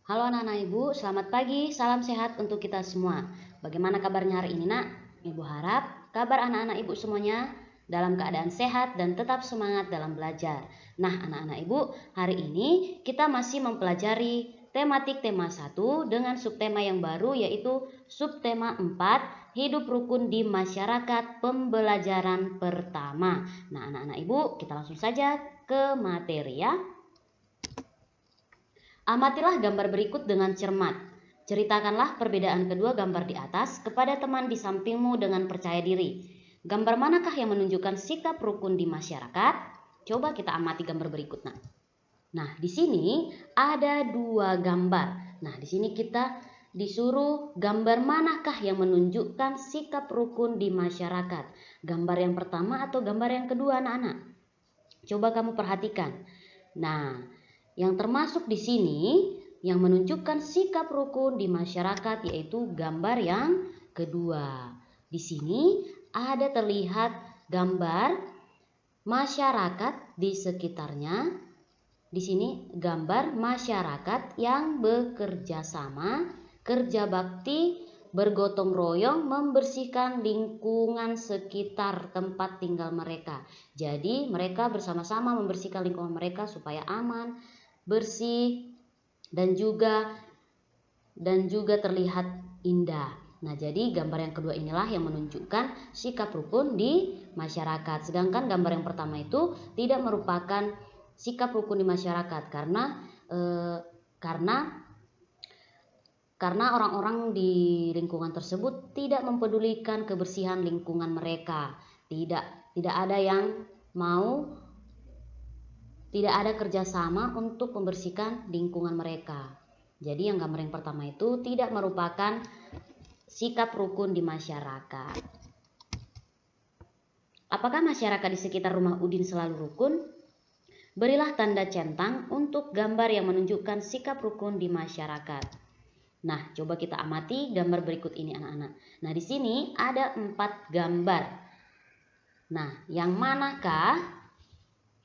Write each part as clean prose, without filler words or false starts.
Halo anak-anak ibu, selamat pagi, salam sehat untuk kita semua. Bagaimana kabarnya hari ini nak? Ibu harap kabar anak-anak ibu semuanya dalam keadaan sehat dan tetap semangat dalam belajar. Nah anak-anak ibu, hari ini kita masih mempelajari tematik tema 1 dengan subtema yang baru yaitu subtema 4, hidup rukun di masyarakat pembelajaran pertama. Nah anak-anak ibu, kita langsung saja ke materi ya. Amatilah gambar berikut dengan cermat. Ceritakanlah perbedaan kedua gambar di atas kepada teman di sampingmu dengan percaya diri. Gambar manakah yang menunjukkan sikap rukun di masyarakat? Coba kita amati gambar berikut. Nah, di sini ada dua gambar. Nah, di sini kita disuruh gambar manakah yang menunjukkan sikap rukun di masyarakat? Gambar yang pertama atau gambar yang kedua, anak-anak? Coba kamu perhatikan. Nah, yang termasuk di sini yang menunjukkan sikap rukun di masyarakat yaitu gambar yang kedua. Di sini ada terlihat gambar masyarakat di sekitarnya. Di sini gambar masyarakat yang bekerja sama, kerja bakti, bergotong royong membersihkan lingkungan sekitar tempat tinggal mereka. Jadi mereka bersama-sama membersihkan lingkungan mereka supaya aman, bersih dan juga terlihat indah. Nah, jadi gambar yang kedua inilah yang menunjukkan sikap rukun di masyarakat. Sedangkan gambar yang pertama itu tidak merupakan sikap rukun di masyarakat karena orang-orang di lingkungan tersebut tidak mempedulikan kebersihan lingkungan mereka. Tidak ada kerjasama untuk membersihkan lingkungan mereka. Jadi yang gambar yang pertama itu tidak merupakan sikap rukun di masyarakat. Apakah masyarakat di sekitar rumah Udin selalu rukun? Berilah tanda centang untuk gambar yang menunjukkan sikap rukun di masyarakat. Nah, coba kita amati gambar berikut ini anak-anak. Nah, di sini ada 4 gambar. Nah, yang manakah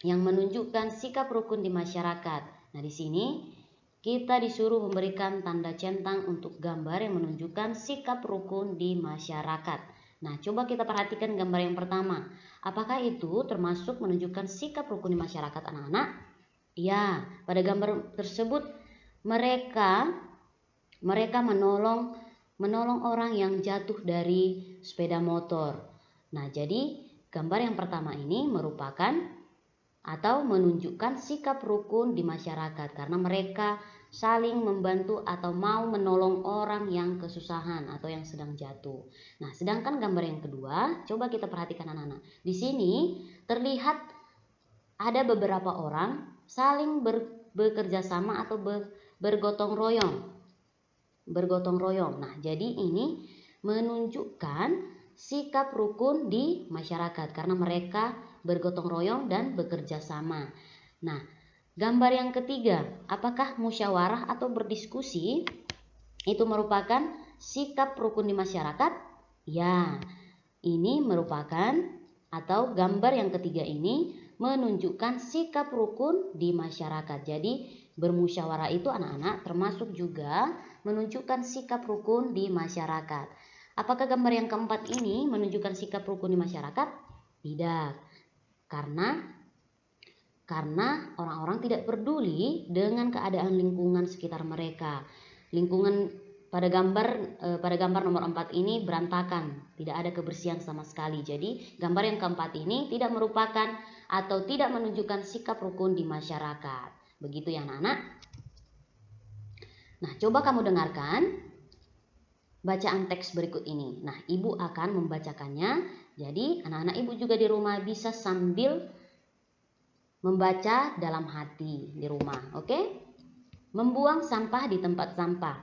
yang menunjukkan sikap rukun di masyarakat? Nah, di sini kita disuruh memberikan tanda centang untuk gambar yang menunjukkan sikap rukun di masyarakat. Nah, coba kita perhatikan gambar yang pertama. Apakah itu termasuk menunjukkan sikap rukun di masyarakat anak-anak? Ya, pada gambar tersebut mereka menolong orang yang jatuh dari sepeda motor. Nah, jadi gambar yang pertama ini merupakan atau menunjukkan sikap rukun di masyarakat karena mereka saling membantu atau mau menolong orang yang kesusahan atau yang sedang jatuh. Nah, sedangkan gambar yang kedua, coba kita perhatikan anak-anak. Di sini terlihat ada beberapa orang saling bekerja sama atau bergotong royong. Nah, jadi ini menunjukkan sikap rukun di masyarakat karena mereka bergotong royong dan bekerja sama. Nah, gambar yang ketiga, apakah musyawarah atau berdiskusi itu merupakan sikap rukun di masyarakat? Ya, ini merupakan atau gambar yang ketiga ini menunjukkan sikap rukun di masyarakat. Jadi bermusyawarah itu anak-anak termasuk juga menunjukkan sikap rukun di masyarakat. Apakah gambar yang keempat ini menunjukkan sikap rukun di masyarakat? Tidak. Karena orang-orang tidak peduli dengan keadaan lingkungan sekitar mereka. Lingkungan pada gambar nomor 4 ini berantakan, tidak ada kebersihan sama sekali. Jadi gambar yang keempat ini tidak merupakan atau tidak menunjukkan sikap rukun di masyarakat. Begitu ya anak-anak. Nah, coba kamu dengarkan bacaan teks berikut ini. Nah, ibu akan membacakannya. Jadi anak-anak ibu juga di rumah bisa sambil membaca dalam hati di rumah, oke? Membuang sampah di tempat sampah.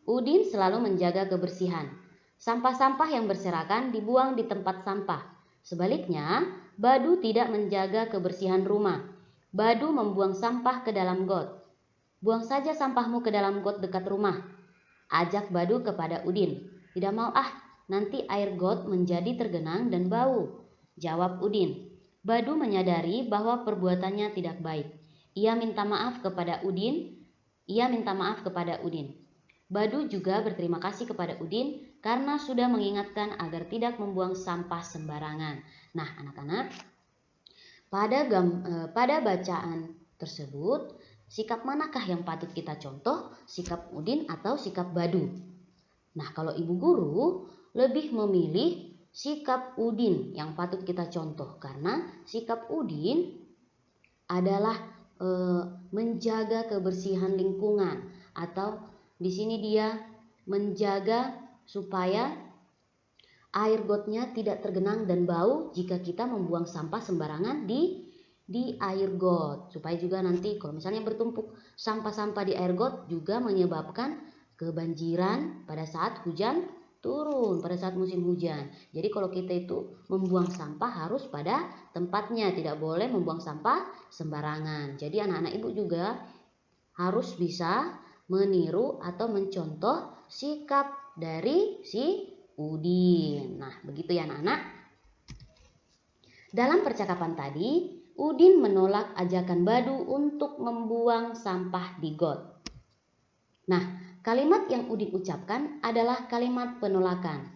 Udin selalu menjaga kebersihan. Sampah-sampah yang berserakan dibuang di tempat sampah. Sebaliknya, Badu tidak menjaga kebersihan rumah. Badu membuang sampah ke dalam got. Buang saja sampahmu ke dalam got dekat rumah, ajak Badu kepada Udin. Tidak mau nanti air got menjadi tergenang dan bau, jawab Udin. Badu menyadari bahwa perbuatannya tidak baik. Ia minta maaf kepada Udin Ia minta maaf kepada Udin. Badu juga berterima kasih kepada Udin karena sudah mengingatkan agar tidak membuang sampah sembarangan. Nah, anak-anak, pada bacaan tersebut, sikap manakah yang patut kita contoh? Sikap Udin atau sikap Badu? Nah, kalau ibu guru lebih memilih sikap Udin yang patut kita contoh karena sikap Udin adalah menjaga kebersihan lingkungan, atau di sini dia menjaga supaya air gotnya tidak tergenang dan bau jika kita membuang sampah sembarangan di air got, supaya juga nanti kalau misalnya bertumpuk sampah-sampah di air got juga menyebabkan kebanjiran pada saat hujan turun, pada saat musim hujan. Jadi kalau kita itu membuang sampah harus pada tempatnya, tidak boleh membuang sampah sembarangan. Jadi anak-anak ibu juga harus bisa meniru atau mencontoh sikap dari si Udin. Nah, begitu ya anak-anak. Dalam percakapan tadi, Udin menolak ajakan Badu untuk membuang sampah di got. Nah, kalimat yang Udin ucapkan adalah kalimat penolakan.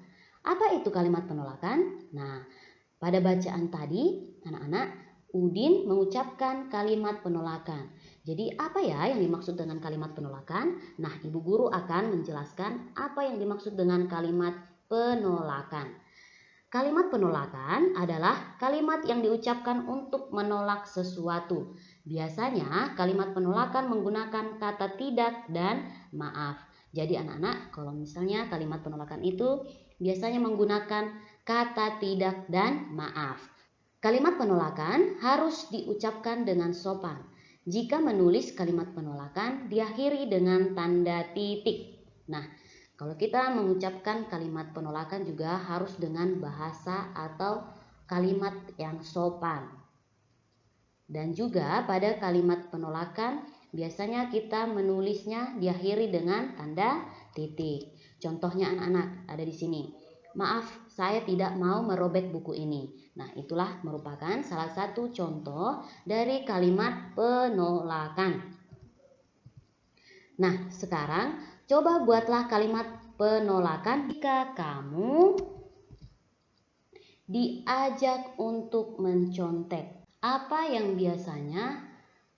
Apa itu kalimat penolakan? Nah, pada bacaan tadi, anak-anak, Udin mengucapkan kalimat penolakan. Jadi apa ya yang dimaksud dengan kalimat penolakan? Nah, ibu guru akan menjelaskan apa yang dimaksud dengan kalimat penolakan. Kalimat penolakan adalah kalimat yang diucapkan untuk menolak sesuatu. Biasanya kalimat penolakan menggunakan kata tidak dan maaf. Jadi anak-anak, kalau misalnya kalimat penolakan itu biasanya menggunakan kata tidak dan maaf. Kalimat penolakan harus diucapkan dengan sopan. Jika menulis kalimat penolakan diakhiri dengan tanda titik. Nah, kalau kita mengucapkan kalimat penolakan juga harus dengan bahasa atau kalimat yang sopan. Dan juga pada kalimat penolakan biasanya kita menulisnya diakhiri dengan tanda titik. Contohnya anak-anak ada di sini. Maaf, saya tidak mau merobek buku ini. Nah, itulah merupakan salah satu contoh dari kalimat penolakan. Nah, sekarang coba buatlah kalimat penolakan jika kamu diajak untuk mencontek. Apa yang biasanya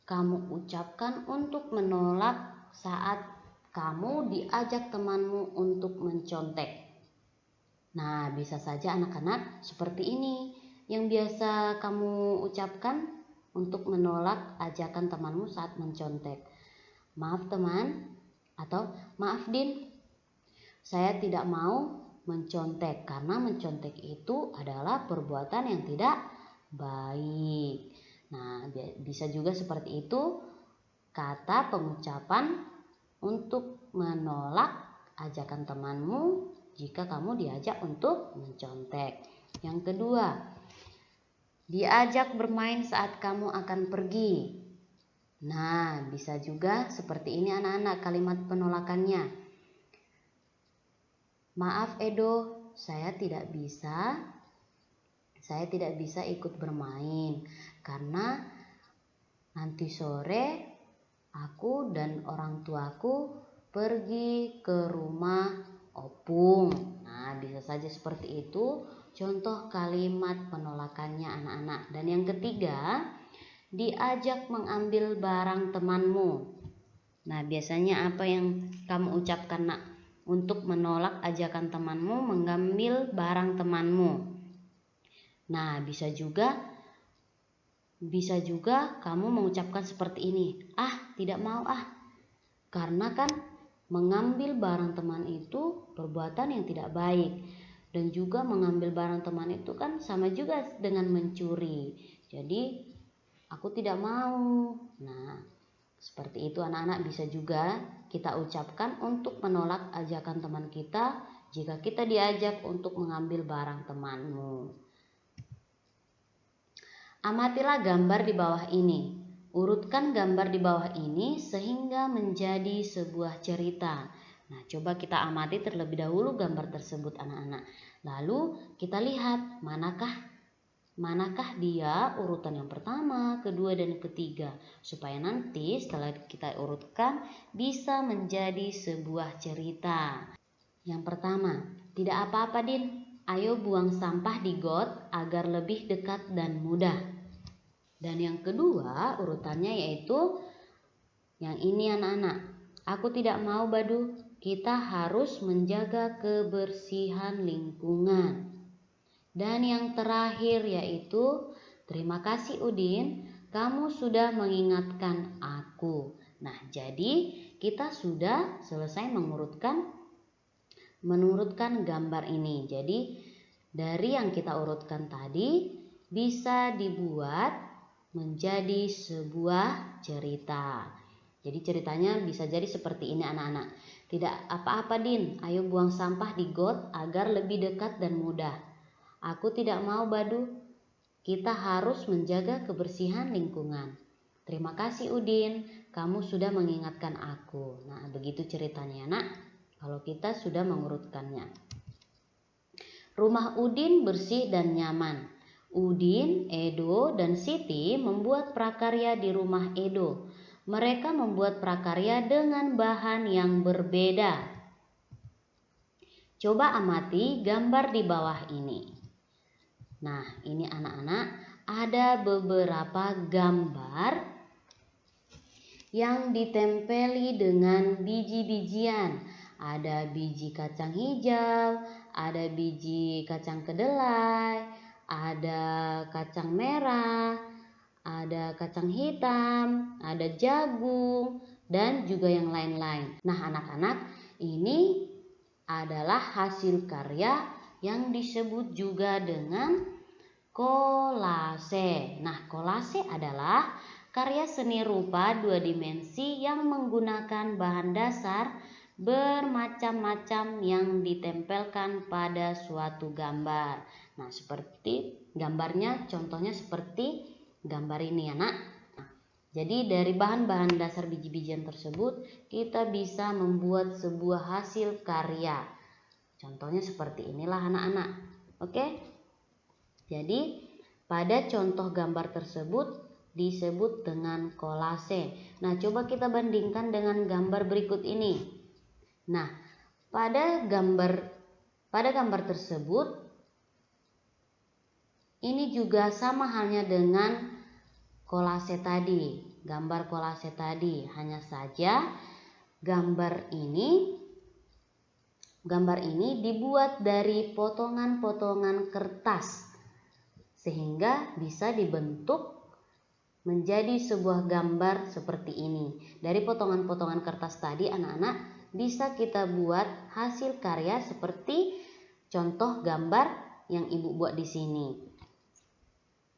kamu ucapkan untuk menolak saat kamu diajak temanmu untuk mencontek? Nah, bisa saja anak-anak seperti ini yang biasa kamu ucapkan untuk menolak ajakan temanmu saat mencontek. Maaf teman, atau maaf Din, saya tidak mau mencontek karena mencontek itu adalah perbuatan yang tidak baik. Nah, bisa juga seperti itu kata pengucapan untuk menolak ajakan temanmu jika kamu diajak untuk mencontek. Yang kedua, diajak bermain saat kamu akan pergi. Nah, bisa juga seperti ini anak-anak kalimat penolakannya. Maaf Edo, saya tidak bisa ikut bermain karena nanti sore aku dan orang tuaku pergi ke rumah opung. Nah, bisa saja seperti itu contoh kalimat penolakannya anak-anak. Dan yang ketiga, diajak mengambil barang temanmu. Nah, biasanya apa yang kamu ucapkan nak untuk menolak ajakan temanmu mengambil barang temanmu? Nah, bisa juga kamu mengucapkan seperti ini. Ah, tidak mau ah. Karena kan mengambil barang teman itu perbuatan yang tidak baik. Dan juga mengambil barang teman itu kan sama juga dengan mencuri. Jadi aku tidak mau. Nah, seperti itu anak-anak bisa juga kita ucapkan untuk menolak ajakan teman kita jika kita diajak untuk mengambil barang temanmu. Amatilah gambar di bawah ini. Urutkan gambar di bawah ini sehingga menjadi sebuah cerita. Nah, coba kita amati terlebih dahulu gambar tersebut anak-anak. Lalu kita lihat manakah manakah dia urutan yang pertama, kedua, dan ketiga, supaya nanti setelah kita urutkan bisa menjadi sebuah cerita. Yang pertama, tidak apa-apa Din, ayo buang sampah di got agar lebih dekat dan mudah. Dan yang kedua urutannya yaitu yang ini anak-anak, aku tidak mau Badu, kita harus menjaga kebersihan lingkungan. Dan yang terakhir yaitu, terima kasih Udin, kamu sudah mengingatkan aku. Nah, jadi kita sudah selesai menurutkan gambar ini. Jadi dari yang kita urutkan tadi bisa dibuat menjadi sebuah cerita. Jadi ceritanya bisa jadi seperti ini anak-anak. Tidak apa-apa Din, ayo buang sampah di got agar lebih dekat dan mudah. Aku tidak mau Badu, kita harus menjaga kebersihan lingkungan. Terima kasih Udin, kamu sudah mengingatkan aku. Nah, begitu ceritanya nak, kalau kita sudah mengurutkannya. Rumah Udin bersih dan nyaman. Udin, Edo, dan Siti membuat prakarya di rumah Edo. Mereka membuat prakarya dengan bahan yang berbeda. Coba amati gambar di bawah ini. Nah, ini anak-anak, ada beberapa gambar yang ditempeli dengan biji-bijian. Ada biji kacang hijau, ada biji kacang kedelai, ada kacang merah, ada kacang hitam, ada jagung, dan juga yang lain-lain. Nah, anak-anak, ini adalah hasil karya yang disebut juga dengan kolase. Nah, kolase adalah karya seni rupa dua dimensi yang menggunakan bahan dasar bermacam-macam yang ditempelkan pada suatu gambar. Nah, seperti gambarnya, contohnya seperti gambar ini ya nak. Jadi dari bahan-bahan dasar biji-bijian tersebut kita bisa membuat sebuah hasil karya. Contohnya seperti inilah anak-anak. Oke? Jadi pada contoh gambar tersebut disebut dengan kolase. Nah, coba kita bandingkan dengan gambar berikut ini. Nah, pada gambar tersebut ini juga sama halnya dengan kolase tadi, gambar kolase tadi. Hanya saja gambar ini dibuat dari potongan-potongan kertas sehingga bisa dibentuk menjadi sebuah gambar seperti ini. Dari potongan-potongan kertas tadi anak-anak bisa kita buat hasil karya seperti contoh gambar yang ibu buat di sini.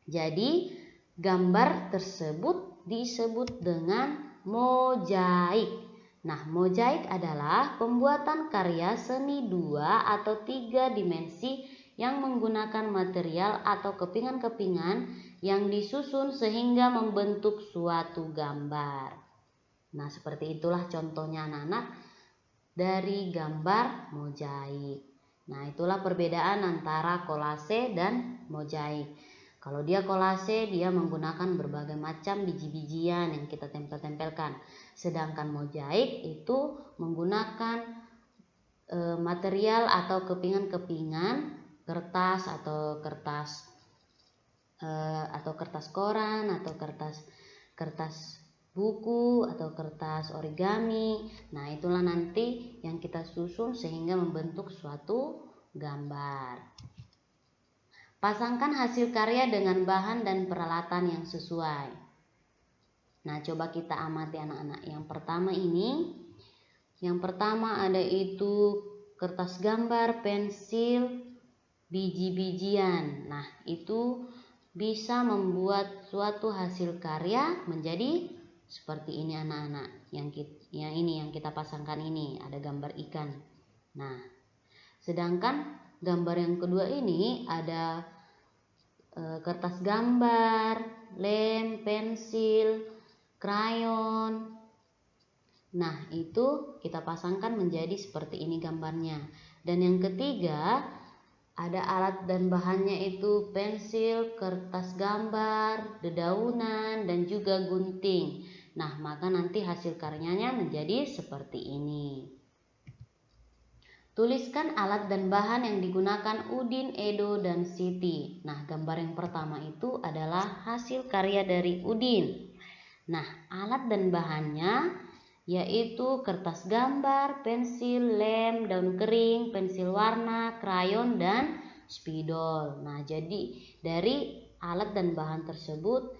Jadi gambar tersebut disebut dengan mozaik. Nah, mozaik adalah pembuatan karya seni 2 atau 3 dimensi yang menggunakan material atau kepingan-kepingan yang disusun sehingga membentuk suatu gambar. Nah, seperti itulah contohnya anak-anak dari gambar mozaik. Nah, itulah perbedaan antara kolase dan mozaik. Kalau dia kolase, dia menggunakan berbagai macam biji-bijian yang kita tempel-tempelkan. Sedangkan mozaik itu menggunakan material atau kepingan-kepingan kertas atau kertas koran atau kertas buku atau kertas origami. Nah, itulah nanti yang kita susun sehingga membentuk suatu gambar. Pasangkan hasil karya dengan bahan dan peralatan yang sesuai. Nah, coba kita amati anak-anak. Yang pertama ada itu kertas gambar, pensil, biji-bijian. Nah, itu bisa membuat suatu hasil karya menjadi seperti ini anak-anak. Yang kita pasangkan ini ada gambar ikan. Nah, sedangkan gambar yang kedua ini ada kertas gambar, lem, pensil, krayon. Nah, itu kita pasangkan menjadi seperti ini gambarnya. Dan yang ketiga Ada alat dan bahannya itu pensil, kertas gambar, dedaunan, dan juga gunting. Nah, maka nanti hasil karyanya menjadi seperti ini. Tuliskan alat dan bahan yang digunakan Udin, Edo, dan Siti. Nah, gambar yang pertama itu adalah hasil karya dari Udin. Nah, alat dan bahannya yaitu kertas gambar, pensil, lem, daun kering, pensil warna, krayon, dan spidol. Nah, jadi dari alat dan bahan tersebut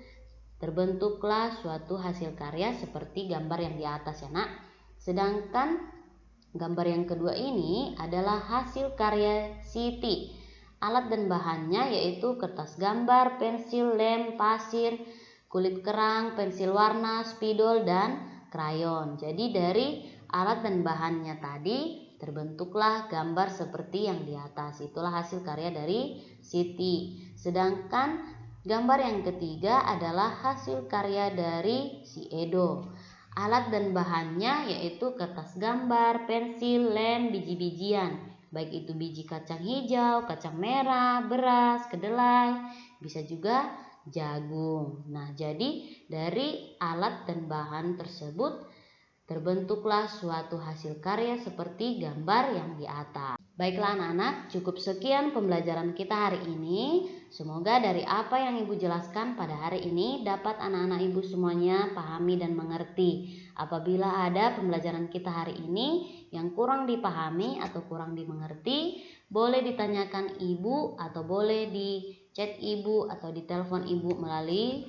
terbentuklah suatu hasil karya seperti gambar yang di atas ya nak. Sedangkan gambar yang kedua ini adalah hasil karya Siti. Alat dan bahannya yaitu kertas gambar, pensil, lem, pasir, kulit kerang, pensil warna, spidol, dan krayon. Jadi dari alat dan bahannya tadi terbentuklah gambar seperti yang di atas. Itulah hasil karya dari Siti. Sedangkan gambar yang ketiga adalah hasil karya dari si Edo. Alat dan bahannya yaitu kertas gambar, pensil, lem, biji-bijian. Baik itu biji kacang hijau, kacang merah, beras, kedelai, bisa juga jagung. Nah, jadi dari alat dan bahan tersebut terbentuklah suatu hasil karya seperti gambar yang di atas. Baiklah anak-anak, cukup sekian pembelajaran kita hari ini. Semoga dari apa yang Ibu jelaskan pada hari ini dapat anak-anak Ibu semuanya pahami dan mengerti. Apabila ada pembelajaran kita hari ini yang kurang dipahami atau kurang dimengerti, boleh ditanyakan Ibu atau boleh di chat Ibu atau di telepon Ibu melalui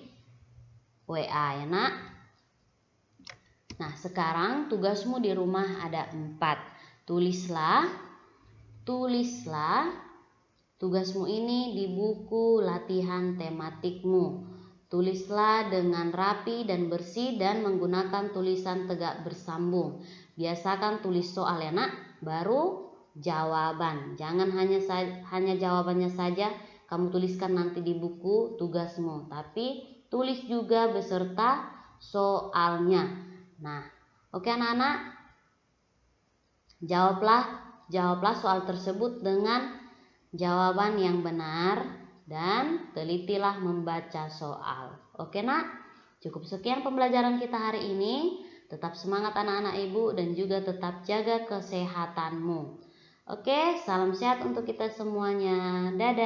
WA ya nak. Nah, sekarang tugasmu di rumah ada 4. Tulislah tugasmu ini di buku latihan tematikmu. Tulislah dengan rapi dan bersih dan menggunakan tulisan tegak bersambung. Biasakan tulis soal ya nak, baru jawaban. Jangan hanya jawabannya saja kamu tuliskan nanti di buku tugasmu, tapi tulis juga beserta soalnya. Nah, oke anak-anak, jawablah soal tersebut dengan jawaban yang benar dan telitilah membaca soal. Oke nak, cukup sekian pembelajaran kita hari ini. Tetap semangat anak-anak Ibu dan juga tetap jaga kesehatanmu. Oke, salam sehat untuk kita semuanya. Dadah.